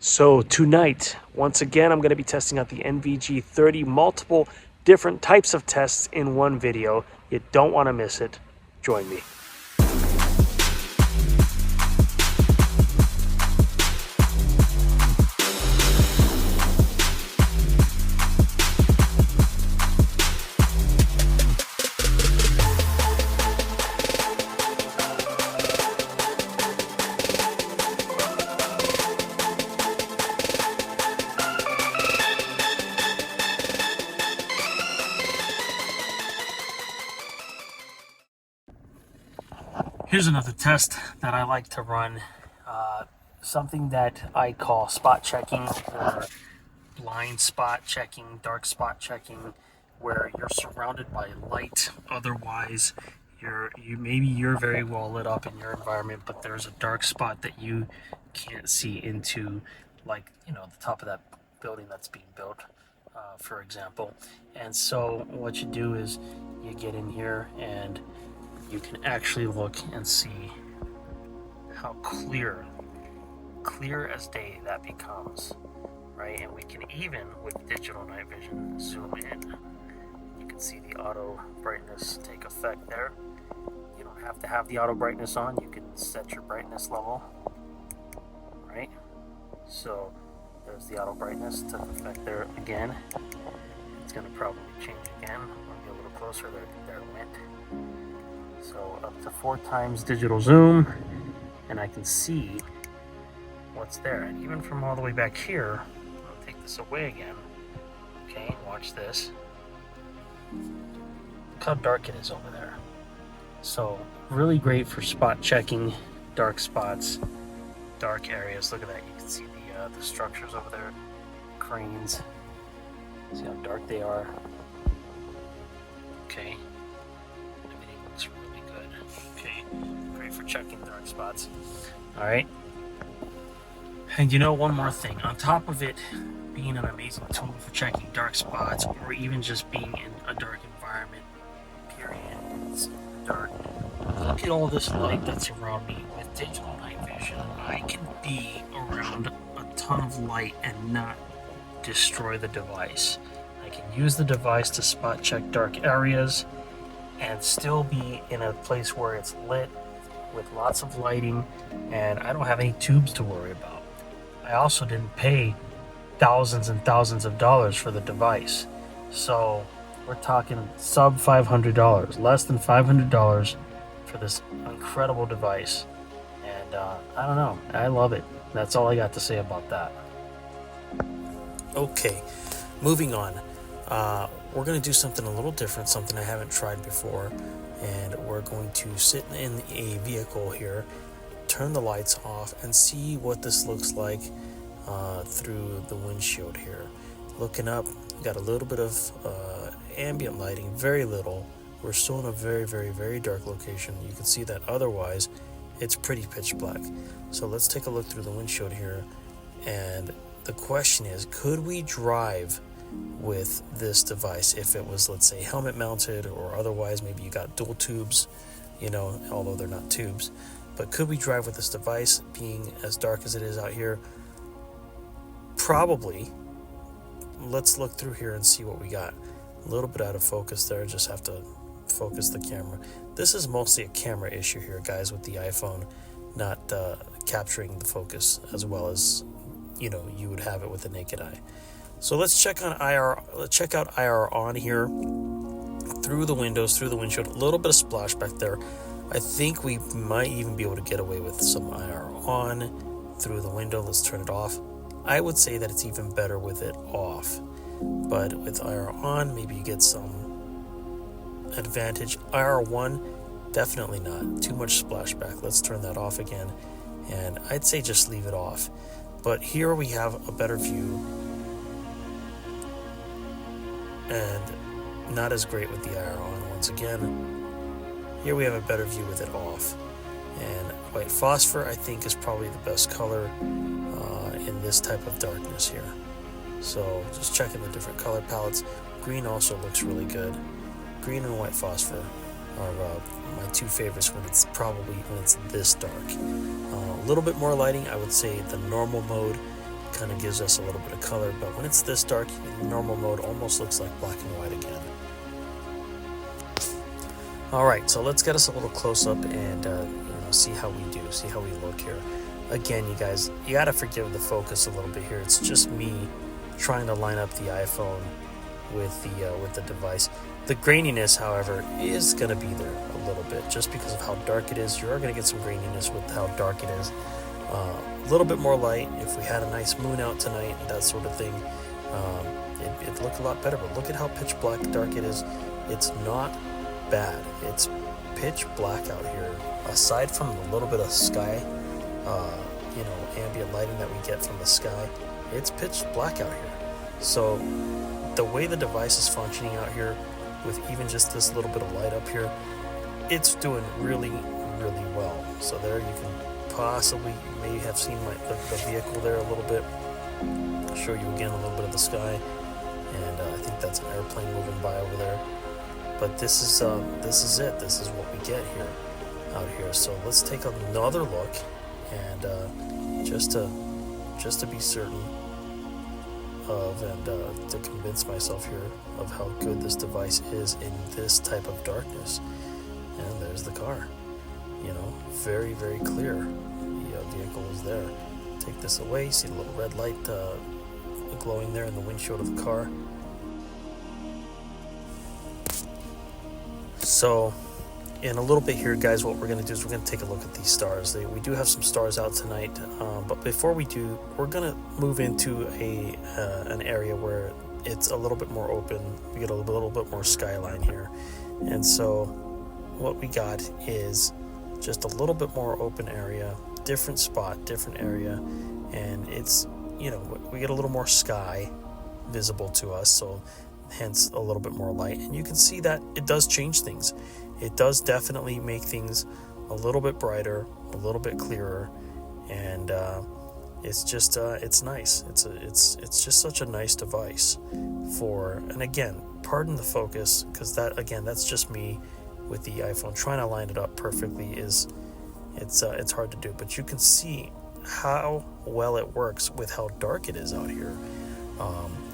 So tonight, once again, I'm going to be testing out the NVG30, multiple different types of tests in one video. You don't want to miss it. Join me. Here's another test that I like to run, something that I call spot checking or blind spot checking, dark spot checking, where you're surrounded by light. Otherwise, maybe you're very well lit up in your environment, but there's a dark spot that you can't see into, like, the top of that building that's being built, for example. And so what you do is you get in here and you can actually look and see how clear as day that becomes, right? And we can even, with digital night vision, zoom in. You can see the auto brightness take effect there. You don't have to have the auto brightness on. You can set your brightness level, right? So there's the auto brightness, took effect there again. It's gonna probably change again. I'll get a little closer there it went. So up to 4 times digital zoom, and I can see what's there. And even from all the way back here, I'll take this away again. Okay, watch this. Look how dark it is over there. So really great for spot checking, dark spots, dark areas. Look at that. You can see the structures over there, cranes. See how dark they are. Okay. Looks really good. Okay, great for checking dark spots. All right. And one more thing, on top of it being an amazing tool for checking dark spots, or even just being in a dark environment, period, it's dark. Look at all this light that's around me. With digital night vision, I can be around a ton of light and not destroy the device. I can use the device to spot check dark areas and still be in a place where it's lit with lots of lighting, and I don't have any tubes to worry about. I also didn't pay thousands and thousands of dollars for the device. So we're talking sub $500, less than $500 for this incredible device. And I don't know, I love it. That's all I got to say about that. Okay, moving on. We're going to do something a little different, something I haven't tried before, and we're going to sit in a vehicle here, turn the lights off, and see what this looks like through the windshield here. Looking up, got a little bit of ambient lighting, very little. We're still in a very, very, very dark location. You can see that otherwise it's pretty pitch black. So let's take a look through the windshield here, and the question is, could we drive with this device if it was, let's say, helmet mounted, or otherwise maybe you got dual tubes, although they're not tubes. But could we drive with this device being as dark as it is out here? Probably. Let's look through here and see what we got. A little bit out of focus there, just have to focus the camera. This is mostly a camera issue here, guys, with the iPhone not capturing the focus as well as you would have it with the naked eye. So let's check out IR on here through the windows, through the windshield. A little bit of splash back there. I think we might even be able to get away with some IR on through the window. Let's turn it off. I would say that it's even better with it off, but with IR on, maybe you get some advantage. IR 1, definitely not. Too much splashback. Let's turn that off again, and I'd say just leave it off. But here we have a better view, and not as great with the IR on. Once again, here we have a better view with it off. And white phosphor, I think, is probably the best color in this type of darkness here. So just checking the different color palettes. Green also looks really good. Green and white phosphor are my two favorites when it's this dark. A little bit more lighting, I would say the normal mode kind of gives us a little bit of color, but when it's this dark, normal mode almost looks like black and white again. All right, so let's get us a little close up and see how we do, see how we look here. Again, you guys, you gotta forgive the focus a little bit here. It's just me trying to line up the iPhone with the device. The graininess, however, is gonna be there a little bit just because of how dark it is. You are gonna get some graininess with how dark it is. A little bit more light. If we had a nice moon out tonight, that sort of thing, it'd look a lot better. But look at how pitch black dark it is. It's not bad. It's pitch black out here. Aside from a little bit of sky, ambient lighting that we get from the sky, it's pitch black out here. So the way the device is functioning out here, with even just this little bit of light up here, it's doing really, really well. So there you can possibly, you may have seen the vehicle there a little bit. I'll show you again a little bit of the sky, and I think that's an airplane moving by over there. But this is it. This is what we get here, out here. So let's take another look, and just to be certain of, and to convince myself here of how good this device is in this type of darkness. And there's the car. Very, very clear. The vehicle is there. Take this away. See the little red light glowing there in the windshield of the car. So in a little bit here, guys, what we're going to do is we're going to take a look at these stars. We do have some stars out tonight, but before we do, we're going to move into an area where it's a little bit more open. We get a little bit more skyline here, and so what we got is just a little bit more open area, different spot, different area, and it's, we get a little more sky visible to us, so hence a little bit more light. And you can see that it does change things. It does definitely make things a little bit brighter, a little bit clearer, and it's just it's nice. It's just such a nice device for, and again, pardon the focus, because that's just me with the iPhone trying to line it up perfectly. It's hard to do, but you can see how well it works with how dark it is out here.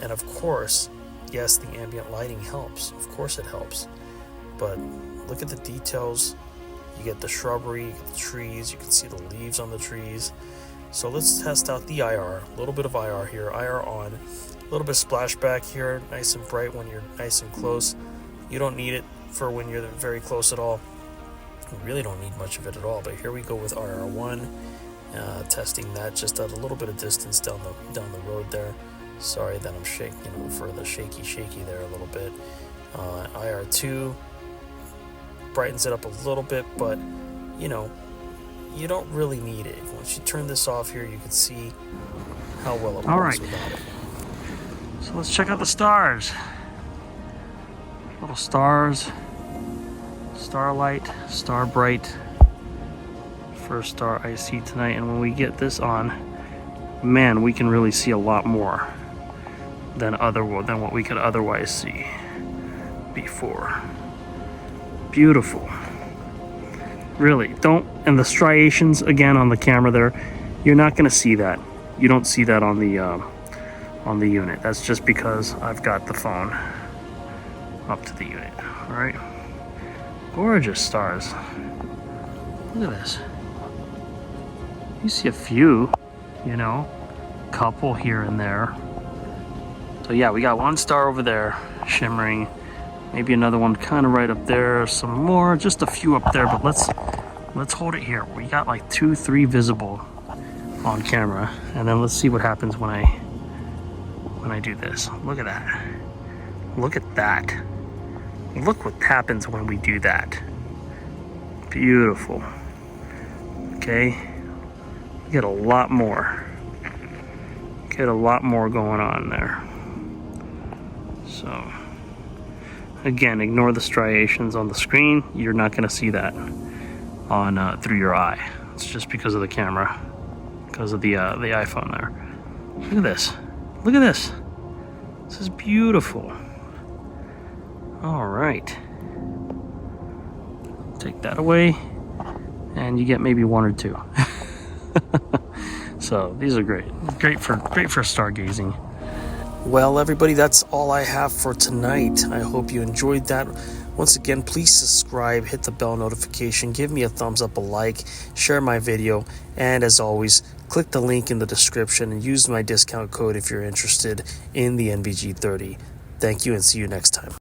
And of course, yes, the ambient lighting helps. Of course it helps. But look at the details. You get the shrubbery, you get the trees, you can see the leaves on the trees. So let's test out the IR. A little bit of IR here. IR on. A little bit of splashback here. Nice and bright when you're nice and close. You don't need it for when you're very close at all. You really don't need much of it at all. But here we go with IR1. Testing that just at a little bit of distance down the road there. Sorry that I'm shaking, for the shaky there a little bit. IR2 brightens it up a little bit, but you don't really need it. Once you turn this off here, you can see how well it works without it. So let's check out the stars. Little stars, Starlight, Starbright. First star I see tonight, and when we get this on, man, we can really see a lot more than what we could otherwise see before. Beautiful. Really, and the striations again on the camera there, you're not going to see that. You don't see that on the unit. That's just because I've got the phone up to the unit. All right, gorgeous stars. Look at this. You see a few, couple here and there. So yeah, we got one star over there shimmering, maybe another one kind of right up there, some more, just a few up there, but let's hold it here. We got like 2-3 visible on camera, and then let's see what happens when I do this. Look at that. Look at that. Look what happens when we do that. Beautiful. Okay. Get a lot more going on there. So again, ignore the striations on the screen. You're not going to see that on through your eye. It's just because of the camera, because of the iPhone there. Look at this. Look at this. This is beautiful. All right. Take that away, and you get maybe one or two. So these are great for stargazing. Well, everybody, that's all I have for tonight. I hope you enjoyed that. Once again, please subscribe, hit the bell notification, give me a thumbs up, a like, share my video, and as always, click the link in the description and use my discount code if you're interested in the NVG30. Thank you and see you next time.